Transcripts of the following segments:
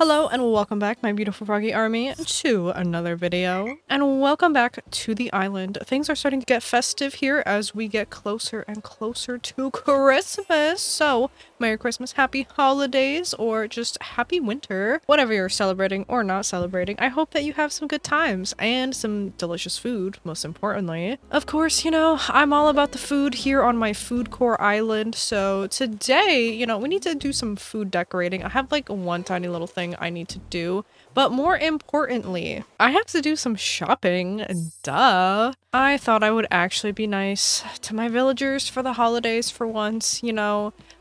Hello and welcome back, my beautiful froggy army, to another video. And welcome back to the island. Things are starting to get festive here as we get closer and closer to Christmas. So, Merry Christmas, Happy Holidays, or just Happy Winter. Whatever you're celebrating or not celebrating, I hope that you have some good times and some delicious food, most importantly. Of course, I'm all about the food here on my food core island. So today, we need to do some food decorating. I have like one tiny little thing I need to do, but more importantly, I have to do some shopping. Duh. I thought I would actually be nice to my villagers for the holidays for once.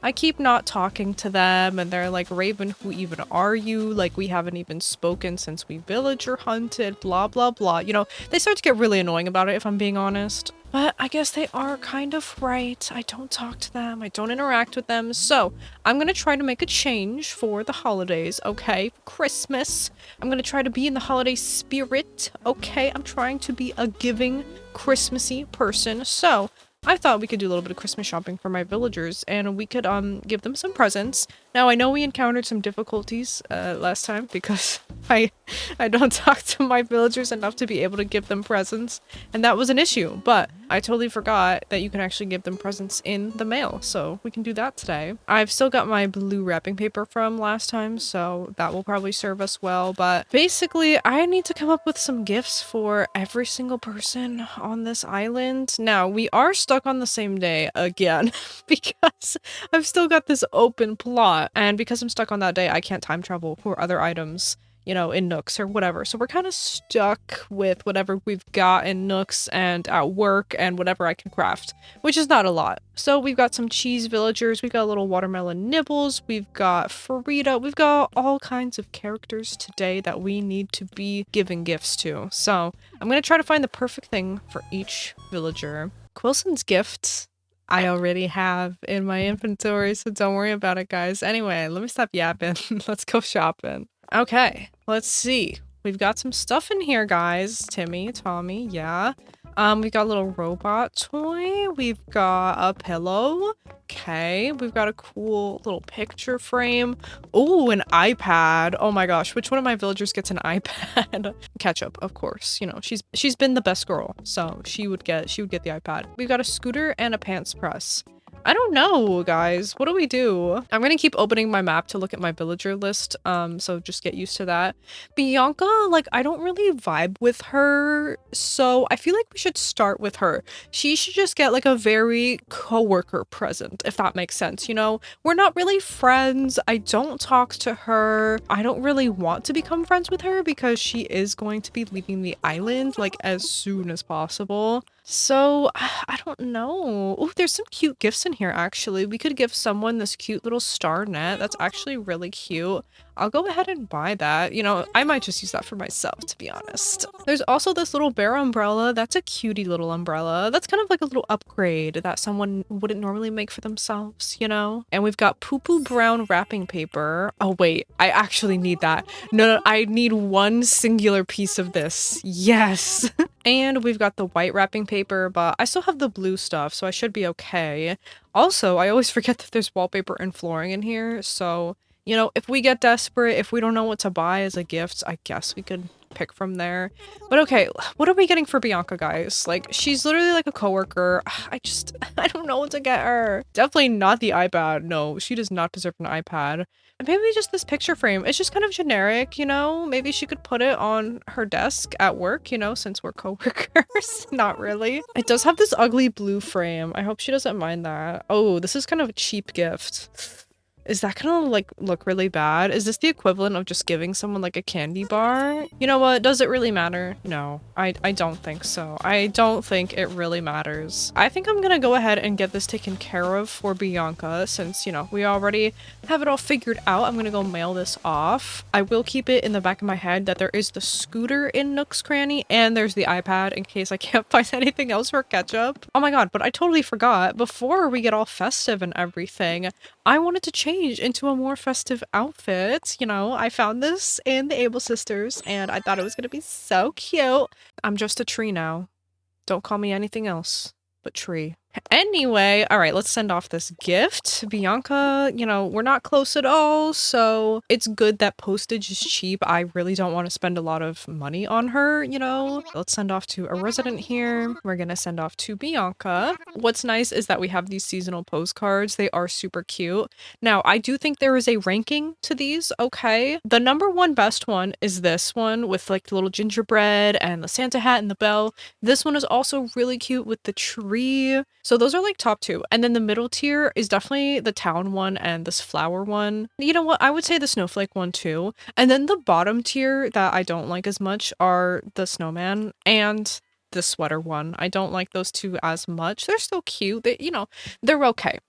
I keep not talking to them and they're like, Raven, who even are you? Like, we haven't even spoken since we villager hunted, blah blah blah. They start to get really annoying about it, if I'm being honest. But I guess they are kind of right. I don't talk to them. I don't interact with them. So I'm going to try to make a change for the holidays, okay? Christmas. I'm going to try to be in the holiday spirit, okay? I'm trying to be a giving, Christmassy person. So I thought we could do a little bit of Christmas shopping for my villagers and we could give them some presents. Now, I know we encountered some difficulties last time because I don't talk to my villagers enough to be able to give them presents, and that was an issue, but I totally forgot that you can actually give them presents in the mail, so we can do that today. I've still got my blue wrapping paper from last time, so that will probably serve us well, but basically I need to come up with some gifts for every single person on this island. Now, we are stuck on the same day again because I've still got this open plot, and because I'm stuck on that day, I can't time travel for other items, in Nooks or whatever. So we're kind of stuck with whatever we've got in Nooks and at work and whatever I can craft, which is not a lot. So we've got some cheese villagers, we've got little watermelon nibbles, we've got Farida, we've got all kinds of characters today that we need to be giving gifts to. So I'm going to try to find the perfect thing for each villager. Quillson's gifts I already have in my inventory, so don't worry about it, guys. Anyway, let me stop yapping. Let's go shopping. Okay, let's see. We've got some stuff in here, guys. Timmy, Tommy, yeah. We've got a little robot toy. We've got a pillow. Okay, we've got a cool little picture frame. Oh, an iPad. Oh my gosh, which one of my villagers gets an iPad? Ketchup, of course. She's been the best girl, so she would get the iPad. We've got a scooter and a pants press. I don't know, guys. What do we do? I'm gonna keep opening my map to look at my villager list, so just get used to that. Bianca, like, I don't really vibe with her, so I feel like we should start with her. She should just get, like, a very coworker present, if that makes sense, We're not really friends. I don't talk to her. I don't really want to become friends with her because she is going to be leaving the island, like, as soon as possible. So, I don't know. Oh, there's some cute gifts in here, actually. We could give someone this cute little star net. That's actually really cute. I'll go ahead and buy that. I might just use that for myself, to be honest. There's also this little bear umbrella. That's a cutie little umbrella. That's kind of like a little upgrade that someone wouldn't normally make for themselves, And we've got poo-poo brown wrapping paper. Oh, wait. I actually need that. No, I need one singular piece of this. Yes. And we've got the white wrapping paper, but I still have the blue stuff, so I should be okay. Also, I always forget that there's wallpaper and flooring in here, so if we get desperate, if we don't know what to buy as a gift, I guess we could pick from there. But okay, what are we getting for Bianca, guys? Like, she's literally like a coworker. I don't know what to get her. Definitely not the iPad. No, she does not deserve an iPad. And maybe just this picture frame. It's just kind of generic, Maybe she could put it on her desk at work, since we're coworkers. Not really. It does have this ugly blue frame. I hope she doesn't mind that. Oh, this is kind of a cheap gift. Is that gonna like look really bad? Is this the equivalent of just giving someone like a candy bar? You know what? Does it really matter? No, I don't think so. I don't think it really matters. I think I'm gonna go ahead and get this taken care of for Bianca since, we already have it all figured out. I'm gonna go mail this off. I will keep it in the back of my head that there is the scooter in Nook's Cranny and there's the iPad in case I can't find anything else for ketchup. Oh my god, but I totally forgot. Before we get all festive and everything, I wanted to change into a more festive outfit. I found this in the Able Sisters and I thought it was gonna be so cute. I'm just a tree now. Don't call me anything else but tree. Anyway, all right, let's send off this gift. Bianca, you know, we're not close at all, so it's good that postage is cheap. I really don't want to spend a lot of money on her, you know? Let's send off to a resident here. We're gonna send off to Bianca. What's nice is that we have these seasonal postcards. They are super cute. Now, I do think there is a ranking to these, okay? The number one best one is this one with like the little gingerbread and the Santa hat and the bell. This one is also really cute with the tree. So those are like top two. And then the middle tier is definitely the town one and this flower one. You know what? I would say the snowflake one too. And then the bottom tier that I don't like as much are the snowman and the sweater one. I don't like those two as much. They're still cute. They, you know, they're okay.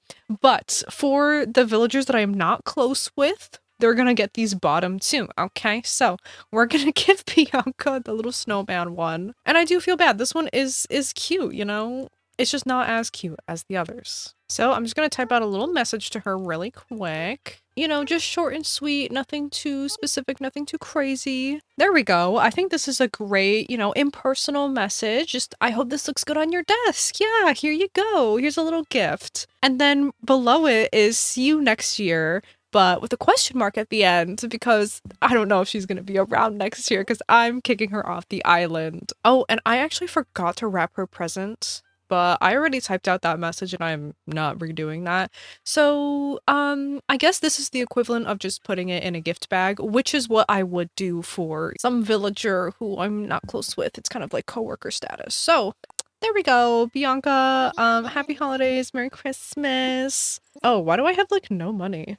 But for the villagers that I am not close with, they're gonna get these bottom two, okay? So we're gonna give Bianca the little snowman one. And I do feel bad. This one is cute, you know? It's just not as cute as the others. So I'm just gonna type out a little message to her really quick. You know, just short and sweet, nothing too specific, nothing too crazy. There we go. I think this is a great, you know, impersonal message. Just, I hope this looks good on your desk. Yeah, here you go. Here's a little gift. And then below it is see you next year, but with a question mark at the end because I don't know if she's gonna be around next year because I'm kicking her off the island. Oh, and I actually forgot to wrap her present, but I already typed out that message and I'm not redoing that. So, I guess this is the equivalent of just putting it in a gift bag, which is what I would do for some villager who I'm not close with. It's kind of like coworker status. So, there we go, Bianca. Happy holidays, Merry Christmas. Oh, why do I have like no money?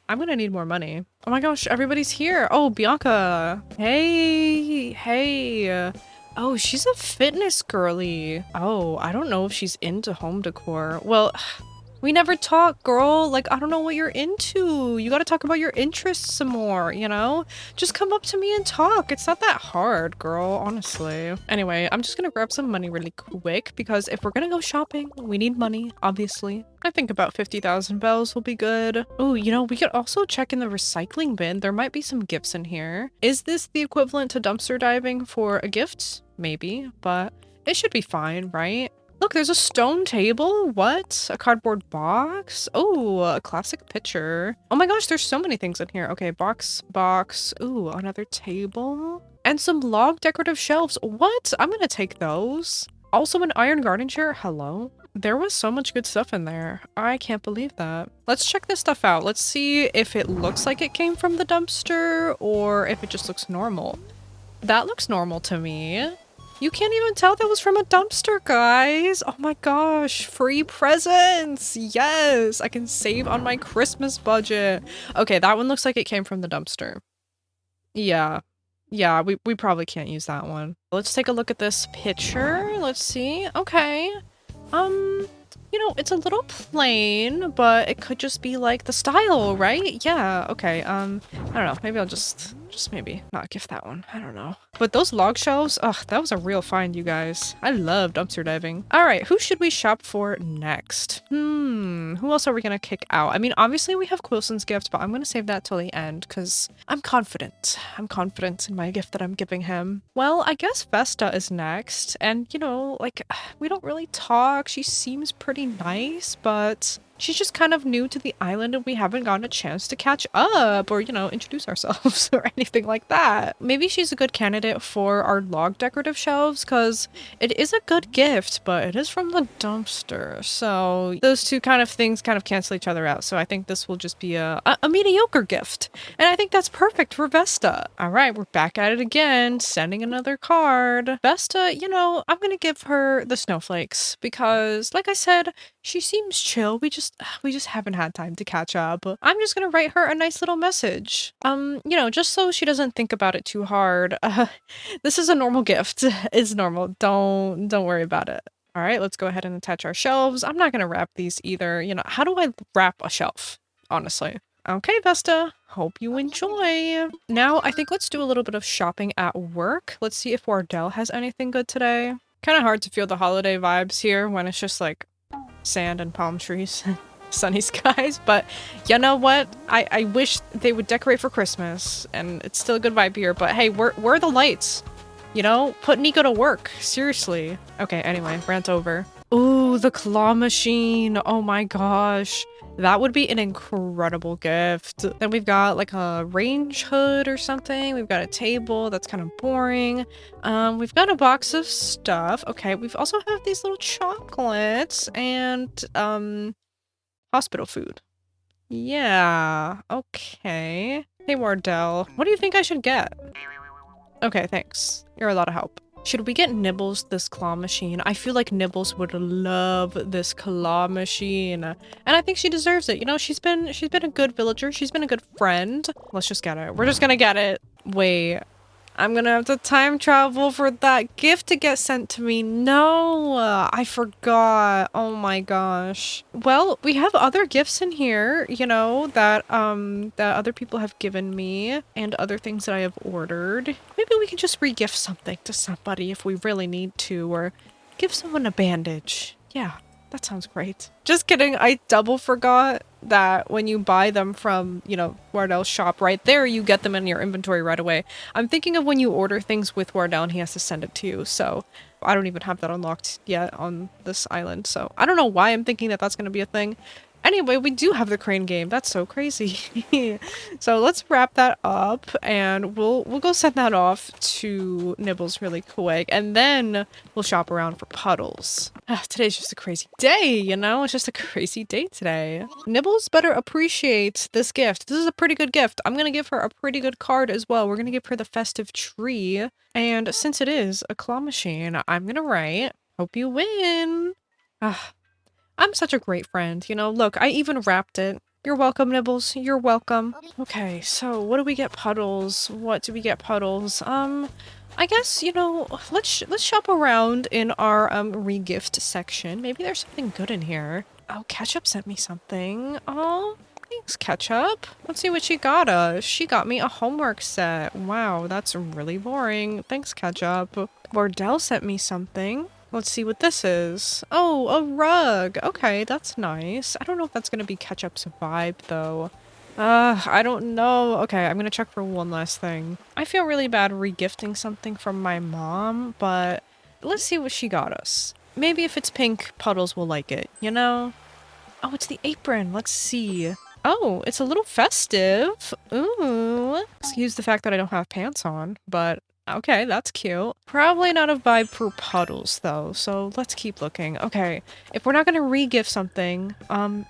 I'm gonna need more money. Oh my gosh, everybody's here. Oh, Bianca. Hey, hey. Oh, she's a fitness girly. Oh, I don't know if she's into home decor. Well, we never talk, girl. Like, I don't know what you're into. You gotta talk about your interests some more, you know? Just come up to me and talk. It's not that hard, girl, honestly. Anyway, I'm just gonna grab some money really quick because if we're gonna go shopping, we need money, obviously. I think about 50,000 bells will be good. Oh, you know, we could also check in the recycling bin. There might be some gifts in here. Is this the equivalent to dumpster diving for a gift? Maybe, but it should be fine, right? Look, there's a stone table. What? A cardboard box? Oh, a classic picture. Oh my gosh, there's so many things in here. Okay, box. Ooh, another table. And some log decorative shelves. What? I'm gonna take those. Also an iron garden chair. Hello? There was so much good stuff in there. I can't believe that. Let's check this stuff out. Let's see if it looks like it came from the dumpster or if it just looks normal. That looks normal to me. You can't even tell that was from a dumpster, guys. Oh my gosh, free presents. Yes, I can save on my Christmas budget. Okay, that one looks like it came from the dumpster. Yeah. Yeah, we probably can't use that one. Let's take a look at this picture. Let's see. Okay. You know, it's a little plain, but it could just be like the style, right? Yeah, okay. I don't know. Maybe I'll just maybe not gift that one. I don't know. But those log shelves, ugh, that was a real find, you guys. I love dumpster diving. All right, who should we shop for next? Who else are we gonna kick out? I mean, obviously we have Quillson's gift, but I'm gonna save that till the end because I'm confident. I'm confident in my gift that I'm giving him. Well, I guess Vesta is next. And, you know, like, we don't really talk. She seems pretty nice, but she's just kind of new to the island and we haven't gotten a chance to catch up or, you know, introduce ourselves or anything like that. Maybe she's a good candidate for our log decorative shelves because it is a good gift, but it is from the dumpster. So those two kind of things kind of cancel each other out. So I think this will just be a mediocre gift. And I think that's perfect for Vesta. All right, we're back at it again, sending another card. Vesta, you know, I'm going to give her the snowflakes because, like I said, she seems chill. We just haven't had time to catch up. I'm just gonna write her a nice little message. You know, just so she doesn't think about it too hard. This is a normal gift. It's normal. Don't worry about it. All right, let's go ahead and attach our shelves. I'm not gonna wrap these either. You know, how do I wrap a shelf? Honestly. Okay, Vesta. Hope you enjoy. Now, I think let's do a little bit of shopping at work. Let's see if Wardell has anything good today. Kind of hard to feel the holiday vibes here when it's just like sand and palm trees, sunny skies, but you know what? I wish they would decorate for Christmas, and it's still a good vibe here, but hey, where are the lights? You know, put Nico to work. Seriously. Okay, anyway, rant over. Ooh, the claw machine. Oh my gosh. That would be an incredible gift. Then we've got like a range hood or something. We've got a table that's kind of boring. We've got a box of stuff. Okay, we've also have these little chocolates and hospital food. Yeah, okay. Hey Wardell, what do you think I should get? Okay, thanks. You're a lot of help. Should we get Nibbles this claw machine? I feel like Nibbles would love this claw machine. And I think she deserves it. You know, she's been a good villager. She's been a good friend. Let's just get it. We're just gonna get it. Wait. I'm gonna have to time travel for that gift to get sent to me. No, I forgot. Oh my gosh. Well, we have other gifts in here, you know, that other people have given me and other things that I have ordered. Maybe we can just re-gift something to somebody if we really need to, or give someone a bandage. Yeah. That sounds great. Just kidding. I double forgot that when you buy them from, you know, Wardell's shop right there, you get them in your inventory right away. I'm thinking of when you order things with Wardell and he has to send it to you. So I don't even have that unlocked yet on this island. So I don't know why I'm thinking that that's going to be a thing. Anyway, we do have the crane game. That's so crazy. So let's wrap that up and we'll go send that off to Nibbles really quick and then we'll shop around for puddles. Today's just a crazy day, you know? It's just a crazy day today. Nibbles better appreciate this gift. This is a pretty good gift. I'm gonna give her a pretty good card as well. We're gonna give her the festive tree. And since it is a claw machine, I'm gonna write, hope you win. I'm such a great friend, you know? Look, I even wrapped it. You're welcome, Nibbles. You're welcome. Okay, so what do we get, Puddles? What do we get, Puddles? I guess, you know, let's shop around in our re-gift section. Maybe there's something good in here. Oh, Ketchup sent me something. Oh, thanks, Ketchup. Let's see what she got us. She got me a homework set. Wow, that's really boring. Thanks, Ketchup. Wardell sent me something. Let's see what this is. Oh, a rug. Okay, that's nice. I don't know if that's gonna be Ketchup's vibe, though. I don't know. Okay, I'm gonna check for one last thing. I feel really bad re-gifting something from my mom, but let's see what she got us. Maybe if it's pink, Puddles will like it, you know? Oh, it's the apron. Let's see. Oh, it's a little festive. Ooh. Excuse the fact that I don't have pants on, but okay, that's cute. Probably not a vibe for Puddles though, so let's keep looking. Okay, if we're not gonna re-gift something,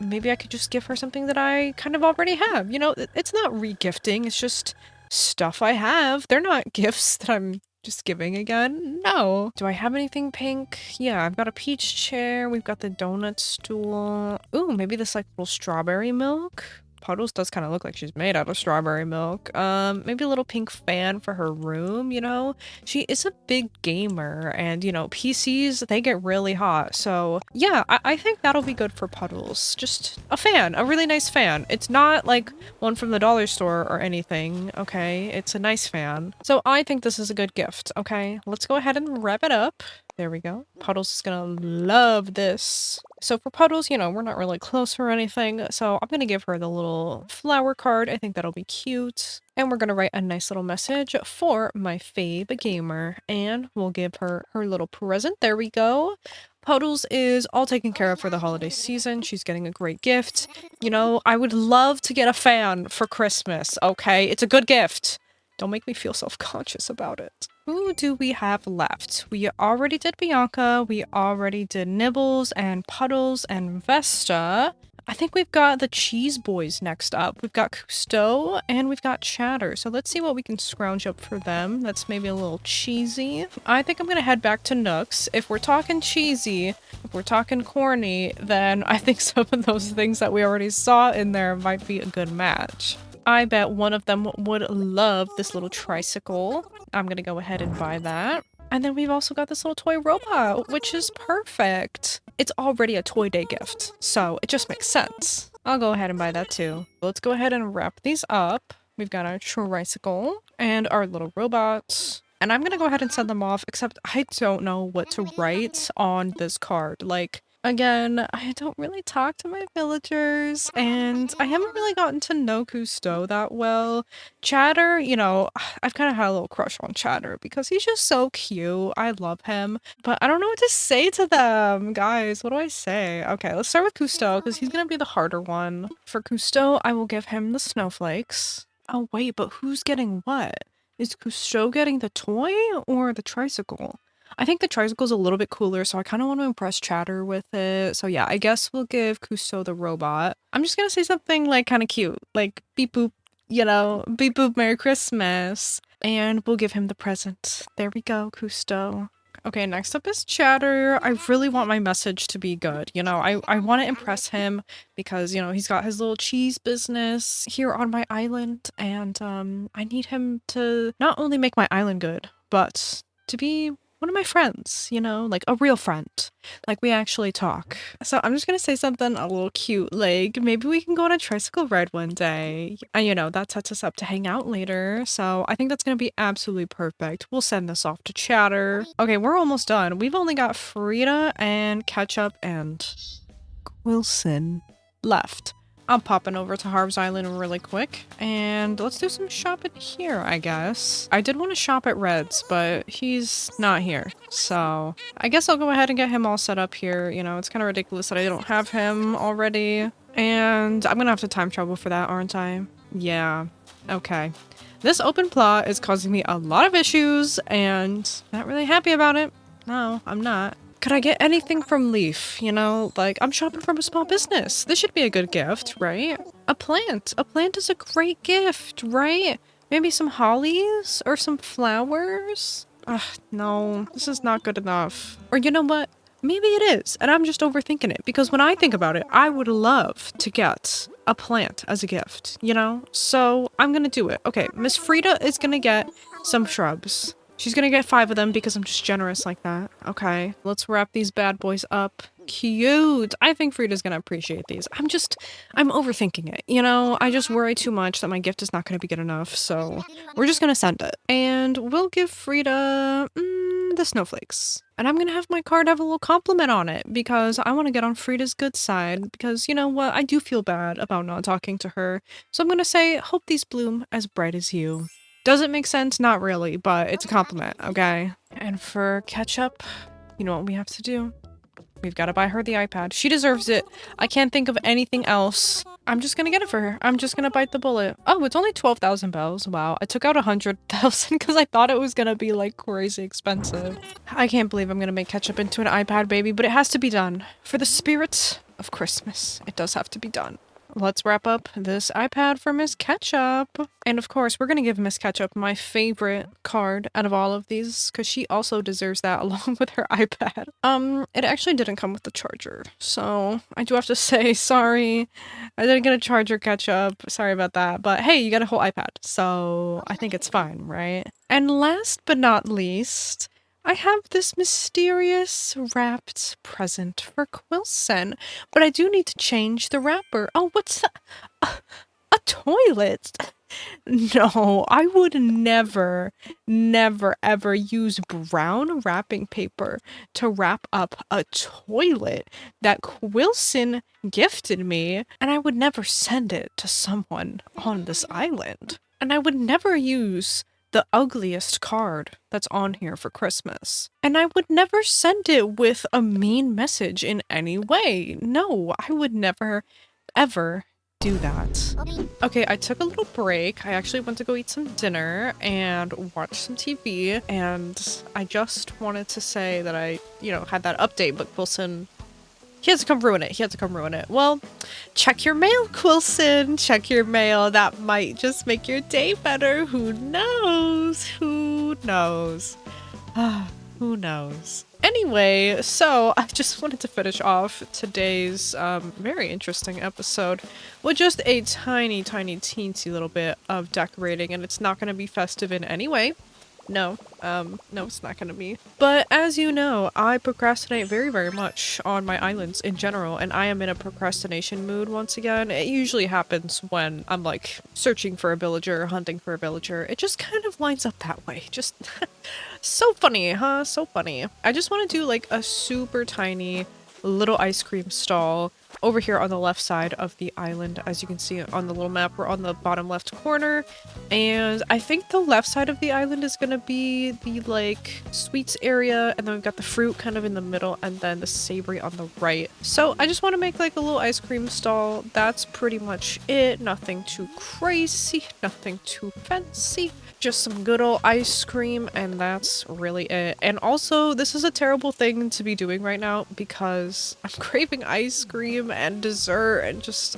maybe I could just give her something that I kind of already have. You know, it's not re-gifting, it's just stuff I have. They're not gifts that I'm just giving again. No. Do I have anything pink? Yeah, I've got a peach chair. We've got the donut stool. Ooh, maybe this like little strawberry milk. Puddles does kind of look like she's made out of strawberry milk. Maybe a little pink fan for her room, you know? She is a big gamer and, you know, PCs, they get really hot. So yeah, I think that'll be good for Puddles. Just a fan, a really nice fan. It's not like one from the dollar store or anything, okay? It's a nice fan. So I think this is a good gift, okay? Let's go ahead and wrap it up. There we go. Puddles is gonna love this. So for Puddles, you know, we're not really close or anything, so I'm gonna give her the little flower card. I think that'll be cute. And we're gonna write a nice little message for my fave gamer, and we'll give her her little present. There we go. Puddles is all taken care of for the holiday season. She's getting a great gift. You know, I would love to get a fan for Christmas, okay? It's a good gift. Don't make me feel self-conscious about it. Who do we have left? We already did Bianca, we already did Nibbles and Puddles and Vesta. I think we've got the Cheese Boys next up. We've got Cousteau and we've got Chatter. So let's see what we can scrounge up for them. That's maybe a little cheesy. I think I'm gonna head back to Nook's. If we're talking cheesy, if we're talking corny, then I think some of those things that we already saw in there might be a good match. I bet one of them would love this little tricycle. I'm gonna go ahead and buy that. And then we've also got this little toy robot, which is perfect. It's already a Toy Day gift, so it just makes sense. I'll go ahead and buy that too. Let's go ahead and wrap these up. We've got our tricycle and our little robots. And I'm gonna go ahead and send them off, except I don't know what to write on this card. Like, Again, I don't really talk to my villagers, and I haven't really gotten to know Cousteau that well. Chatter, you know, I've kind of had a little crush on Chatter because he's just so cute. I love him, but I don't know what to say to them. Guys, what do I say? Okay, let's start with Cousteau because he's gonna be the harder one. For Cousteau, I will give him the snowflakes. Oh, wait, but who's getting what? Is Cousteau getting the toy or the tricycle? I think the tricycle's a little bit cooler, so I kind of want to impress Chatter with it. So yeah, I guess we'll give Cousteau the robot. I'm just gonna say something like kind of cute, like beep boop, you know, beep boop, Merry Christmas. And we'll give him the present. There we go, Cousteau. Okay, next up is Chatter. I really want my message to be good. You know, I want to impress him because, you know, he's got his little cheese business here on my island. And I need him to not only make my island good, but to be one of my friends, you know, like a real friend. Like we actually talk. So I'm just gonna say something a little cute, like maybe we can go on a tricycle ride one day. And you know, that sets us up to hang out later. So I think that's gonna be absolutely perfect. We'll send this off to Chatter. Okay, we're almost done. We've only got Frida and Ketchup and Wilson left. I'm popping over to Harv's Island really quick, and let's do some shopping here, I guess. I did want to shop at Red's, but he's not here, so I guess I'll go ahead and get him all set up here. You know, it's kind of ridiculous that I don't have him already, and I'm gonna have to time travel for that, aren't I? Yeah, okay. This open plot is causing me a lot of issues, and not really happy about it. No, I'm not. Could I get anything from Leaf? You know, like, I'm shopping from a small business. This should be a good gift, right? A plant. A plant is a great gift, right? Maybe some hollies or some flowers? Ugh, no, this is not good enough. Or you know what? Maybe it is, and I'm just overthinking it, because when I think about it, I would love to get a plant as a gift, you know? So I'm gonna do it. Okay, Miss Frida is gonna get some shrubs. She's gonna get 5 of them because I'm just generous like that. Okay, let's wrap these bad boys up. Cute! I think Frida's gonna appreciate these. I'm overthinking it, you know? I just worry too much that my gift is not gonna be good enough, so we're just gonna send it. And we'll give Frida, the snowflakes. And I'm gonna have my card have a little compliment on it because I want to get on Frida's good side because, you know what, I do feel bad about not talking to her. So I'm gonna say, hope these bloom as bright as you. Does it make sense? Not really, but it's a compliment, okay? And for Ketchup, you know what we have to do? We've got to buy her the iPad. She deserves it. I can't think of anything else. I'm just gonna get it for her. I'm just gonna bite the bullet. Oh, it's only 12,000 bells. Wow. I took out 100,000 because I thought it was gonna be like crazy expensive. I can't believe I'm gonna make Ketchup into an iPad baby, but it has to be done. For the spirit of Christmas, it does have to be done. Let's wrap up this iPad for Miss Ketchup. And of course, we're gonna give Miss Ketchup my favorite card out of all of these, because she also deserves that along with her iPad. It actually didn't come with the charger, so I do have to say sorry. I didn't get a charger, Ketchup. Sorry about that. But hey, you got a whole iPad, so I think it's fine, right? And last but not least, I have this mysterious wrapped present for Quillson, but I do need to change the wrapper. Oh, what's that? A toilet? No, I would never, never, ever use brown wrapping paper to wrap up a toilet that Quillson gifted me, and I would never send it to someone on this island. And I would never use the ugliest card that's on here for Christmas. And I would never send it with a mean message in any way. No, I would never, ever do that. Okay, I took a little break. I actually went to go eat some dinner and watch some TV, and I just wanted to say that I, you know, had that update, but Quillson, he has to come ruin it. He has to come ruin it. Well, check your mail, Quillson. Check your mail. That might just make your day better. Who knows? Who knows? Who knows? Anyway, so I just wanted to finish off today's very interesting episode with just a tiny, tiny, teensy little bit of decorating, and it's not going to be festive in any way. No, no, it's not gonna be. But as you know, I procrastinate very, very much on my islands in general, and I am in a procrastination mood once again. It usually happens when I'm like searching for a villager, hunting for a villager. It just kind of lines up that way. Just so funny, huh? So funny. I just want to do like a super tiny little ice cream stall over here on the left side of the island. As you can see on the little map, we're on the bottom left corner, and I think the left side of the island is gonna be the like sweets area, and then we've got the fruit kind of in the middle, and then the savory on the right. So I just want to make like a little ice cream stall. That's pretty much it. Nothing too crazy, nothing too fancy. Just some good old ice cream, and that's really it. And also, this is a terrible thing to be doing right now because I'm craving ice cream and dessert and just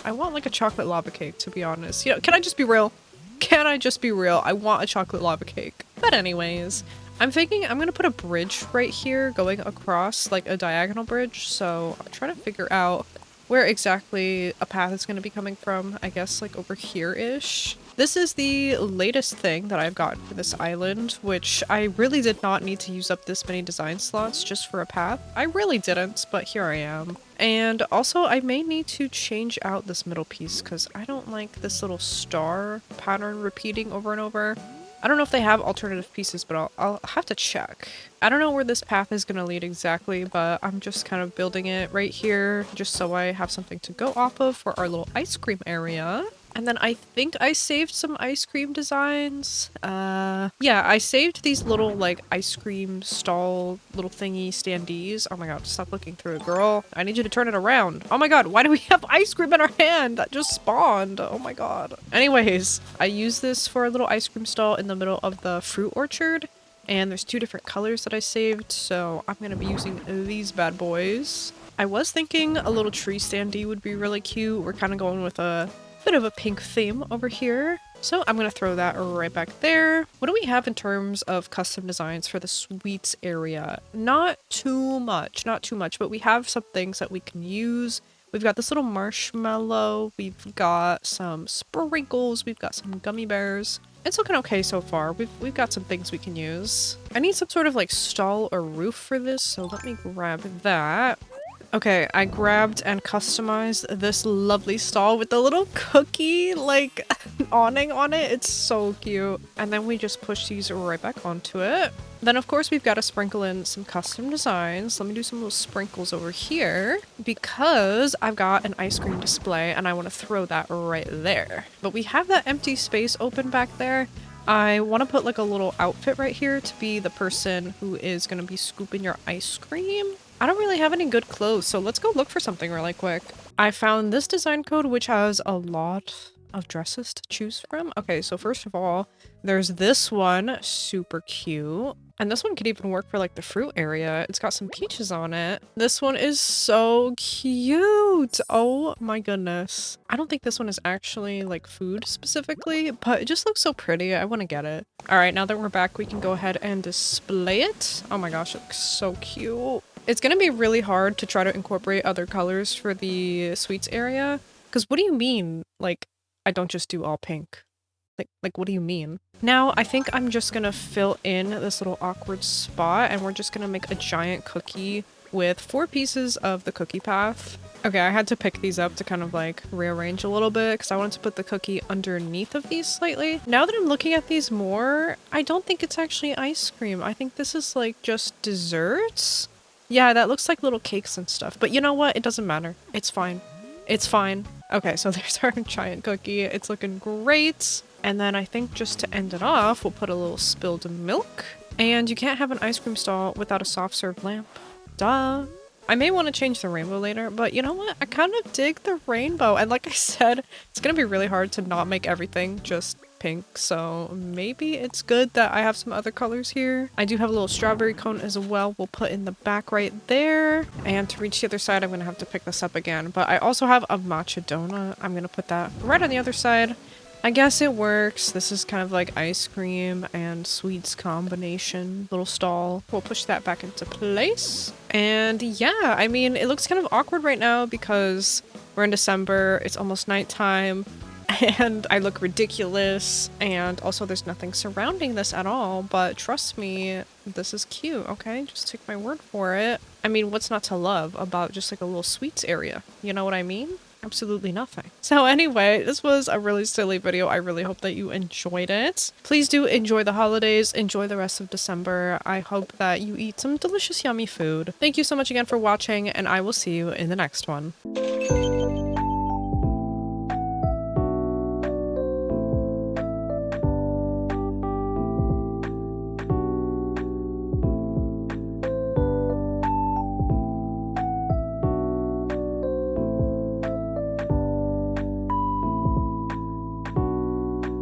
I want like a chocolate lava cake, to be honest. You know, can I just be real? Can I just be real? I want a chocolate lava cake. But anyways, I'm thinking I'm gonna put a bridge right here going across, like a diagonal bridge. So I'm trying to figure out where exactly a path is going to be coming from. I guess like over here-ish. This is the latest thing that I've gotten for this island, which I really did not need to use up this many design slots just for a path. I really didn't, but here I am. And also I may need to change out this middle piece because I don't like this little star pattern repeating over and over. I don't know if they have alternative pieces, but I'll have to check. I don't know where this path is going to lead exactly, but I'm just kind of building it right here just so I have something to go off of for our little ice cream area. And then I think I saved some ice cream designs. Yeah, I saved these little like ice cream stall little thingy standees. Oh my god, stop looking through it, girl. I need you to turn it around. Oh my god, why do we have ice cream in our hand? That just spawned. Oh my god. Anyways, I use this for a little ice cream stall in the middle of the fruit orchard. And there's two different colors that I saved, so I'm gonna be using these bad boys. I was thinking a little tree standee would be really cute. We're kind of going with a bit of a pink theme over here. So I'm gonna throw that right back there. What do we have in terms of custom designs for the sweets area? Not too much, but we have some things that we can use. We've got this little marshmallow, we've got some sprinkles, we've got some gummy bears. It's looking okay so far. We've got some things we can use. I need some sort of like stall or roof for this, so let me grab that. Okay, I grabbed and customized this lovely stall with the little cookie, like, awning on it. It's so cute. And then we just push these right back onto it. Then, of course, we've got to sprinkle in some custom designs. Let me do some little sprinkles over here because I've got an ice cream display and I want to throw that right there. But we have that empty space open back there. I want to put, like, a little outfit right here to be the person who is going to be scooping your ice cream. I don't really have any good clothes, so let's go look for something really quick. I found this design code, which has a lot of dresses to choose from. Okay, so first of all, there's this one, super cute. And this one could even work for like the fruit area. It's got some peaches on it. This one is so cute. Oh my goodness. I don't think this one is actually like food specifically, but it just looks so pretty. I want to get it. All right, now that we're back, we can go ahead and display it. Oh my gosh, it looks so cute. It's going to be really hard to try to incorporate other colors for the sweets area. Because what do you mean, like, I don't just do all pink? Like, what do you mean? Now, I think I'm just going to fill in this little awkward spot, and we're just going to make a giant cookie with 4 pieces of the cookie path. Okay, I had to pick these up to kind of, like, rearrange a little bit, because I wanted to put the cookie underneath of these slightly. Now that I'm looking at these more, I don't think it's actually ice cream. I think this is, like, just desserts. Yeah, that looks like little cakes and stuff. But you know what? It doesn't matter. It's fine. It's fine. Okay, so there's our giant cookie. It's looking great. And then I think just to end it off, we'll put a little spilled milk. And you can't have an ice cream stall without a soft serve lamp. Duh. I may want to change the rainbow later, but you know what? I kind of dig the rainbow. And like I said, it's going to be really hard to not make everything just pink, so maybe it's good that I have some other colors here. I do have a little strawberry cone as well. We'll put in the back right there. And to reach the other side, I'm going to have to pick this up again. But I also have a matcha donut. I'm going to put that right on the other side. I guess it works. This is kind of like ice cream and sweets combination little stall. We'll push that back into place. And yeah, I mean, it looks kind of awkward right now because we're in December. It's almost nighttime. And I look ridiculous, and also there's nothing surrounding this at all, but trust me, this is cute, okay? Just take my word for it. I mean, what's not to love about just like a little sweets area? You know what I mean? absolutely nothing. So anyway, this was a really silly video. I really hope that you enjoyed it. Please do enjoy the holidays, enjoy the rest of December. I hope that you eat some delicious, yummy food. Thank you so much again for watching, and I will see you in the next one.